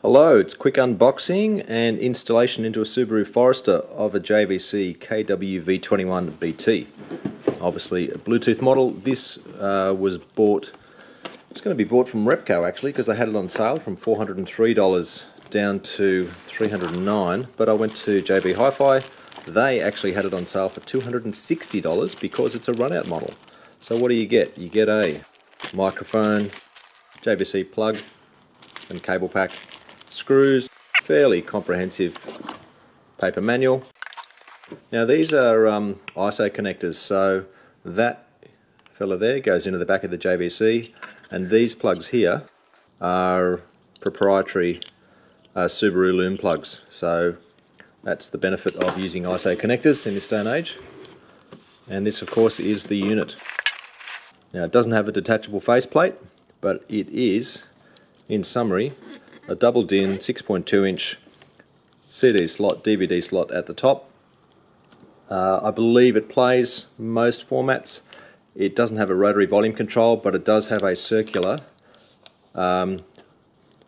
Hello, it's quick unboxing and installation into a Subaru Forester of a JVC KW-V21BT. Obviously a Bluetooth model. This was bought, it's going to be bought from Repco actually, because they had it on sale from $403 down to $309, but I went to JB Hi-Fi. They actually had it on sale for $260 because it's a run-out model. So what do you get? You get a microphone, JVC plug and cable pack, screws, fairly comprehensive paper manual. Now these are ISO connectors, so that fella there goes into the back of the JVC, and these plugs here are proprietary Subaru loom plugs. So that's the benefit of using ISO connectors in this day and age. And this of course is the unit. Now it doesn't have a detachable faceplate, but it is, in summary, a double DIN 6.2 inch CD slot, DVD slot at the top. I believe it plays most formats. It doesn't have a rotary volume control, but it does have a circular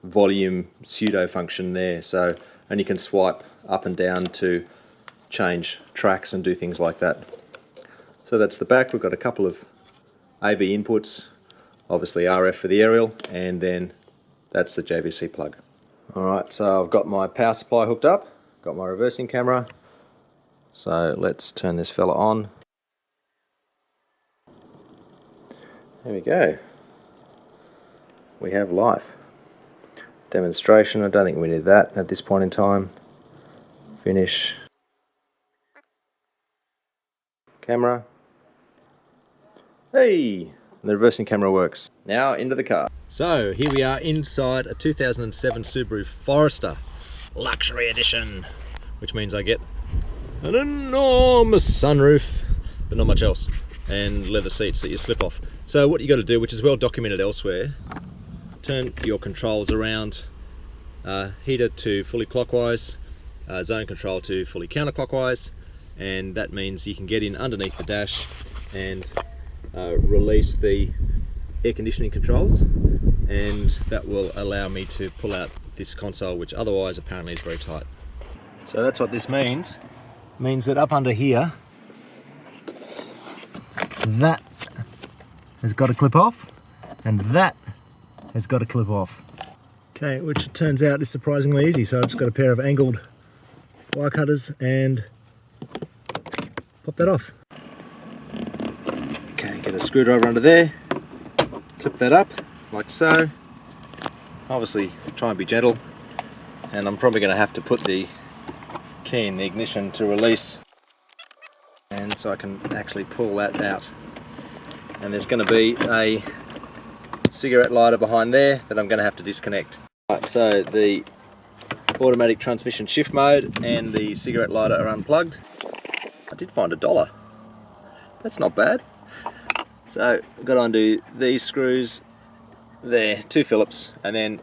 volume pseudo function there. So, and you can swipe up and down to change tracks and do things like that. So that's the back. We've got a couple of AV inputs, obviously RF for the aerial, and then that's the JVC plug. Alright, so I've got my power supply hooked up, got my reversing camera, so let's turn this fella on. There we go. We have life. Demonstration, I don't think we need that at this point in time. Finish. Camera. Hey! The reversing camera works. Now into the car. So here we are inside a 2007 Subaru Forester Luxury Edition, which means I get an enormous sunroof, but not much else, and leather seats that you slip off. So what you got to do, which is well documented elsewhere, turn your controls around, heater to fully clockwise, zone control to fully counterclockwise, and that means you can get in underneath the dash and release the air conditioning controls, and that will allow me to pull out this console, which otherwise apparently is very tight. So that's what this means. It means that up under here, that has got to clip off, and that has got to clip off. Okay, which it turns out is surprisingly easy. So I've just got a pair of angled wire cutters and pop that off. Okay, get a screwdriver under there, clip that up like so. Obviously try and be gentle, and I'm probably going to have to put the key in the ignition to release, and so I can actually pull that out. And there's going to be a cigarette lighter behind there that I'm going to have to disconnect. Right, so the automatic transmission shift mode and the cigarette lighter are unplugged. I did find $1. That's not bad. So I've got to undo these screws there, 2 Phillips, and then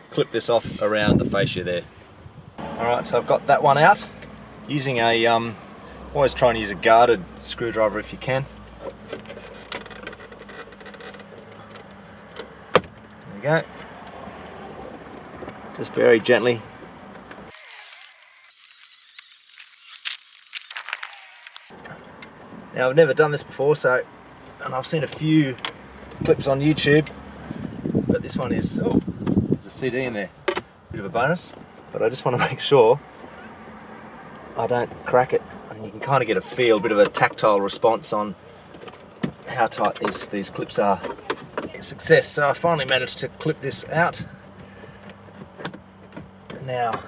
clip this off around the fascia there. Alright, so I've got that one out using a, always try and use a guarded screwdriver if you can. There we go. Just very gently. Now I've never done this before, so, and I've seen a few clips on YouTube, but this one is, oh, there's a CD in there, bit of a bonus, but I just want to make sure I don't crack it, and you can kind of get a feel, a bit of a tactile response on how tight these clips are. Success, so I finally managed to clip this out. Now,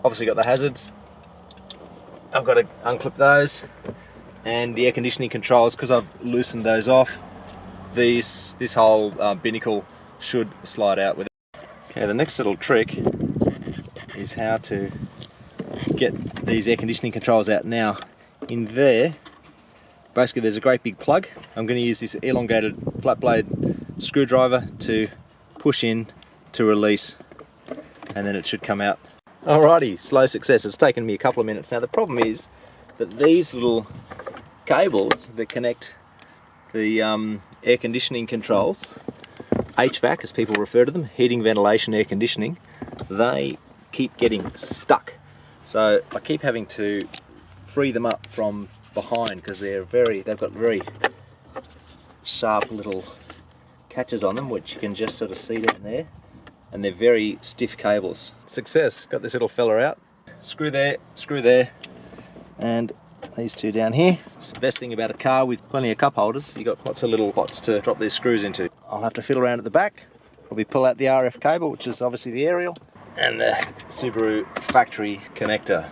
obviously got the hazards, I've got to unclip those, and the air conditioning controls, because I've loosened those off, this whole binnacle should slide out with it. Okay, the next little trick is how to get these air conditioning controls out. Now, in there, basically there's a great big plug. I'm going to use this elongated flat blade screwdriver to push in to release, and then it should come out. Alrighty, slow success. It's taken me a couple of minutes. Now the problem is that these little cables that connect the air conditioning controls HVAC, as people refer to them, heating, ventilation, air conditioning, they keep getting stuck. So I keep having to free them up from behind because they've got very sharp little catches on them, which you can just sort of see down there, and they're very stiff cables. Success, got this little fella out. Screw there, and these two down here. It's the best thing about a car with plenty of cup holders. You've got lots of little pots to drop these screws into. I'll have to fiddle around at the back, probably pull out the RF cable, which is obviously the aerial, and the Subaru factory connector.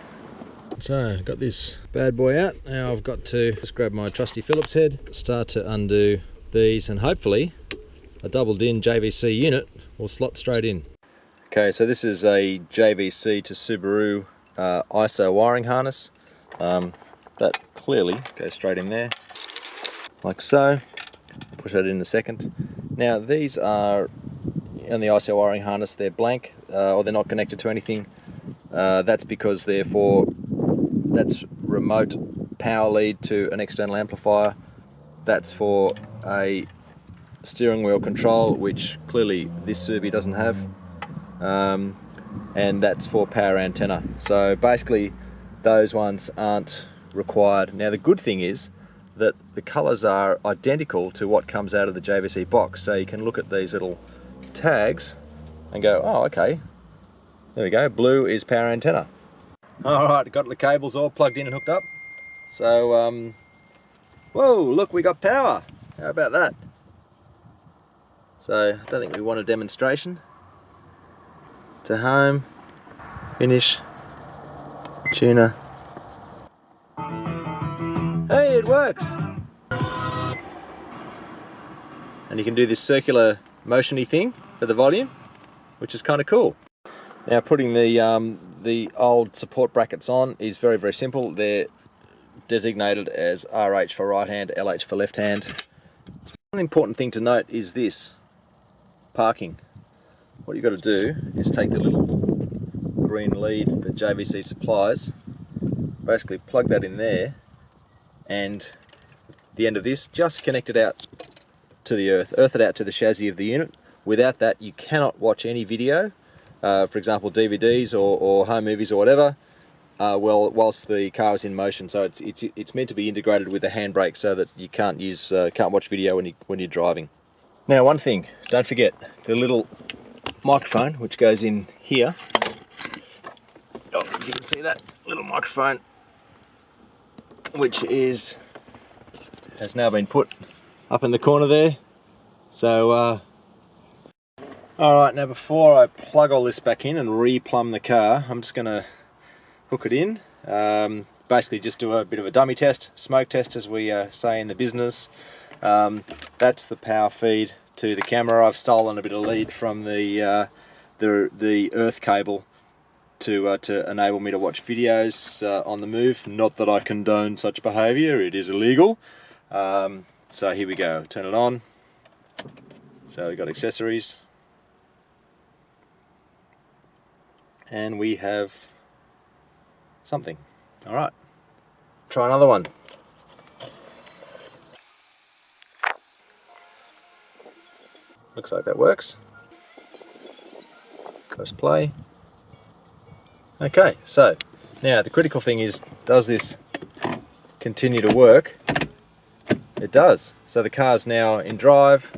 So, got this bad boy out. Now I've got to just grab my trusty Phillips head, start to undo these, and hopefully a doubled in JVC unit will slot straight in. Okay, so this is a JVC to Subaru ISO wiring harness. That clearly goes straight in there, like so. Push that in a second. Now these are, on the ISO wiring harness, they're blank, or they're not connected to anything. That's because that's remote power lead to an external amplifier. That's for a steering wheel control, which clearly this Subi doesn't have, and that's for power antenna. So basically those ones aren't required. Now the good thing is that the colours are identical to what comes out of the JVC box, so you can look at these little tags and go, oh okay, there we go, blue is power antenna. Alright, got the cables all plugged in and hooked up. So whoa, look, we got power. How about that? So I don't think we want a demonstration. To home, finish, tuner. Hey, it works! And you can do this circular motion-y thing for the volume, which is kind of cool. Now putting the old support brackets on is very, very simple. They're designated as RH for right hand, LH for left hand. One important thing to note is this, parking. What you've got to do is take the little green lead that JVC supplies, basically plug that in there, and the end of this, just connect it out to the earth it out to the chassis of the unit. Without that you cannot watch any video, for example DVDs or home movies or whatever, whilst the car is in motion. So it's meant to be integrated with the handbrake so that you can't watch video when you're driving. Now one thing, don't forget the little microphone which goes in here. Oh, you can see that little microphone, which has now been put up in the corner there. So alright, now before I plug all this back in and re-plumb the car, I'm just going to hook it in. Basically just do a bit of a dummy test, smoke test as we say in the business. That's the power feed to the camera. I've stolen a bit of lead from the earth cable to enable me to watch videos on the move. Not that I condone such behaviour, it is illegal. So here we go, turn it on. So we've got accessories, and we have something. Alright, try another one. Looks like that works. Press play. Okay, so now the critical thing is, does this continue to work? It does. So the car's now in drive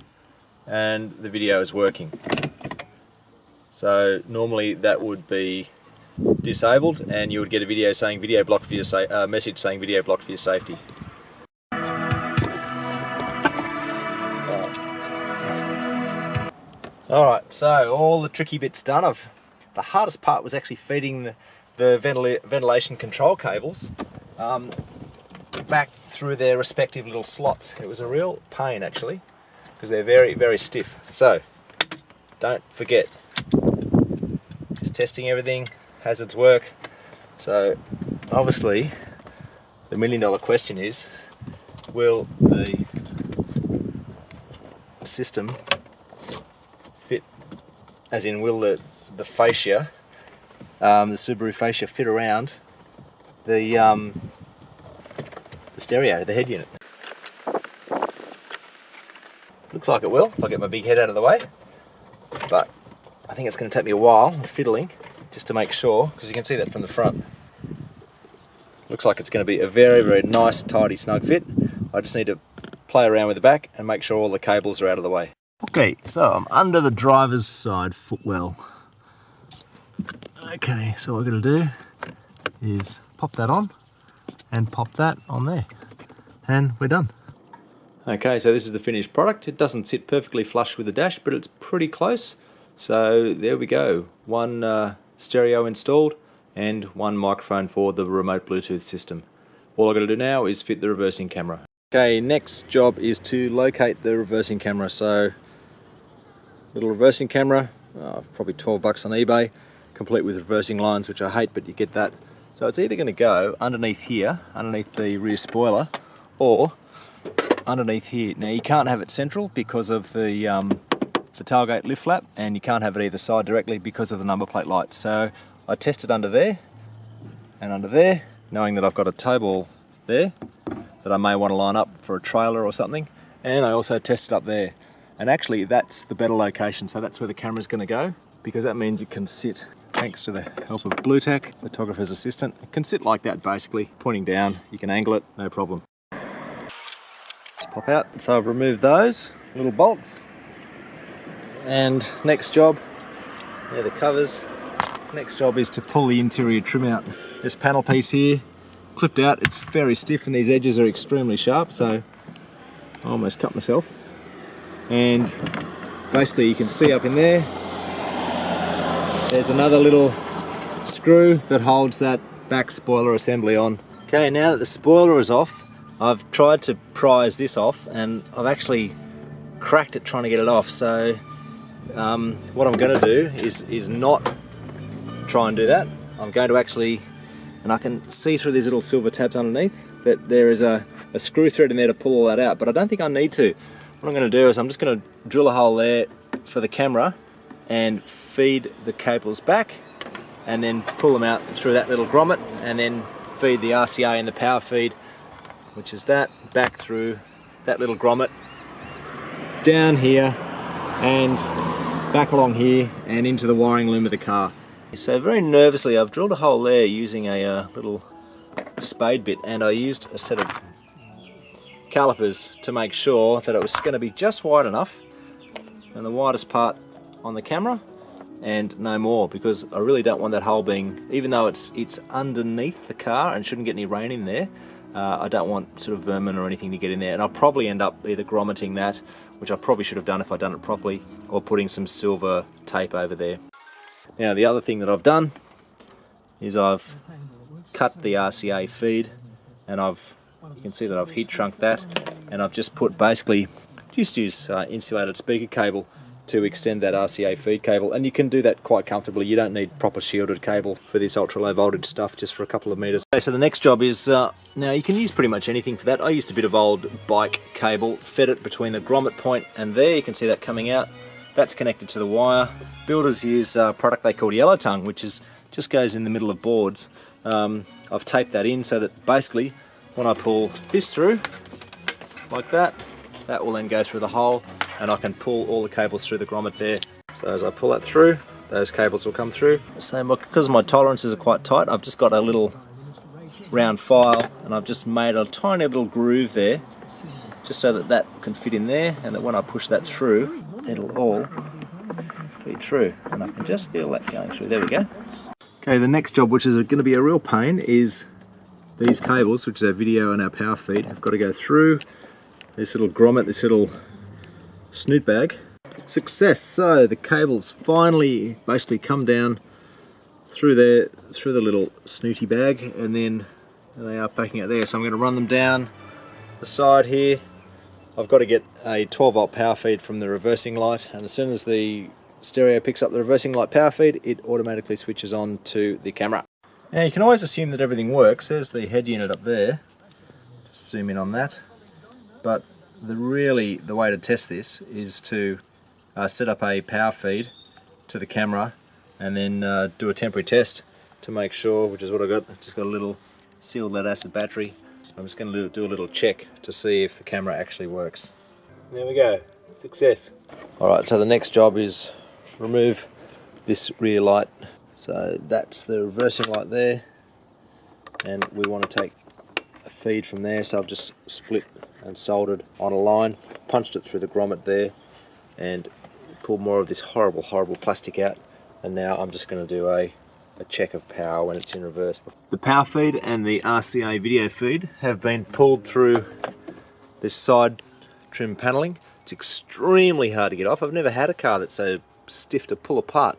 and the video is working. So normally that would be disabled and you would get a video saying video blocked for your message saying video blocked for your safety. Alright, so all the tricky bits done. The hardest part was actually feeding the ventilation control cables back through their respective little slots. It was a real pain actually, because they're very, very stiff. So don't forget, just testing everything, hazards work. So obviously the million-dollar question is, will the system fit, as in will the fascia, the Subaru fascia, fit around the stereo, the head unit. Looks like it will if I get my big head out of the way, but I think it's going to take me a while fiddling just to make sure, because you can see that from the front. Looks like it's going to be a very, very nice, tidy, snug fit. I just need to play around with the back and make sure all the cables are out of the way. Okay, so I'm under the driver's side footwell. Okay, so what I've got to do is pop that on and pop that on there, and we're done. Okay, so this is the finished product. It doesn't sit perfectly flush with the dash, but it's pretty close. So there we go, one stereo installed and one microphone for the remote Bluetooth system. All I've got to do now is fit the reversing camera. Okay, next job is to locate the reversing camera. So, little reversing camera, probably 12 bucks on eBay, complete with reversing lines, which I hate, but you get that. So it's either going to go underneath here, underneath the rear spoiler, or underneath here. Now you can't have it central because of the tailgate lift flap, and you can't have it either side directly because of the number plate light. So I tested under there and under there, knowing that I've got a tow ball there that I may want to line up for a trailer or something, and I also tested up there, and actually that's the better location. So that's where the camera's going to go, because that means it can sit, thanks to the help of BlueTack, photographer's assistant, it can sit like that basically, pointing down. You can angle it, no problem. Just pop out. So I've removed those little bolts. And next job, the covers. Next job is to pull the interior trim out. This panel piece here, clipped out, it's very stiff and these edges are extremely sharp, so I almost cut myself. And basically you can see up in there, there's another little screw that holds that back spoiler assembly on. Okay, now that the spoiler is off, I've tried to prise this off and I've actually cracked it trying to get it off. So what I'm going to do is not try and do that. I'm going to actually, and I can see through these little silver tabs underneath that there is a screw thread in there to pull all that out, but I don't think I need to. What I'm going to do is I'm just going to drill a hole there for the camera and feed the cables back and then pull them out through that little grommet, and then feed the RCA and the power feed, which is that, back through that little grommet, down here and back along here and into the wiring loom of the car. So very nervously I've drilled a hole there using a little spade bit, and I used a set of calipers to make sure that it was going to be just wide enough, and the widest part on the camera and no more, because I really don't want that hole being, even though it's underneath the car and shouldn't get any rain in there, I don't want sort of vermin or anything to get in there, and I'll probably end up either grommeting that, which I probably should have done if I'd done it properly, or putting some silver tape over there. Now the other thing that I've done is I've cut the RCA feed, and you can see that I've heat shrunk that, and I've just put basically, just use insulated speaker cable to extend that RCA feed cable, and you can do that quite comfortably. You don't need proper shielded cable for this ultra low voltage stuff, just for a couple of meters. Okay, so the next job is, now you can use pretty much anything for that. I used a bit of old bike cable, fed it between the grommet point and there, you can see that coming out. That's connected to the wire. Builders use a product they call yellow tongue, which just goes in the middle of boards. I've taped that in so that basically when I pull this through like that, that will then go through the hole, and I can pull all the cables through the grommet there. So as I pull that through, those cables will come through. So because my tolerances are quite tight, I've just got a little round file, and I've just made a tiny little groove there, just so that that can fit in there, and that when I push that through, it'll all feed through, and I can just feel that going through. There we go. Okay, the next job, which is going to be a real pain, is these cables, which is our video and our power feed, have got to go through this little grommet, this little snoot bag. Success! So the cables finally basically come down through there, through the little snooty bag, and then they are packing out there. So I'm going to run them down the side here. I've got to get a 12 volt power feed from the reversing light, and as soon as the stereo picks up the reversing light power feed, it automatically switches on to the camera. Now you can always assume that everything works. There's the head unit up there. Just zoom in on that. But the way to test this is to set up a power feed to the camera, and then do a temporary test to make sure, which is what I've got. I've just got a little sealed lead acid battery. I'm just going to do a little check to see if the camera actually works. There we go. Success. Alright, so the next job is remove this rear light. So that's the reversing light there, and we want to take a feed from there, so I've just split and soldered on a line, punched it through the grommet there, and pulled more of this horrible plastic out, and now I'm just going to do a check of power when it's in reverse. The power feed and the RCA video feed have been pulled through this side trim paneling. It's extremely hard to get off. I've never had a car that's so stiff to pull apart.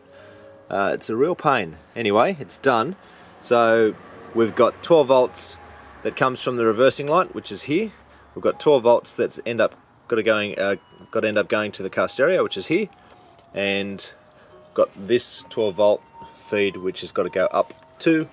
It's a real pain. Anyway, it's done. So we've got 12 volts that comes from the reversing light, which is here. We've got 12 volts that's got to end up going to the car stereo, which is here, and got this 12 volt feed which has got to go up to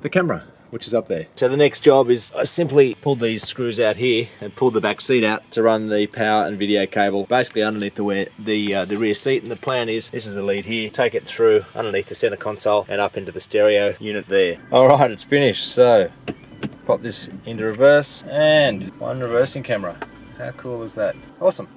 the camera, which is up there. So the next job is I simply pulled these screws out here and pulled the back seat out to run the power and video cable basically underneath the rear seat, and the plan is, this is the lead here, take it through underneath the center console and up into the stereo unit there. Alright, it's finished. So pop this into reverse, and one reversing camera. How cool is that? Awesome.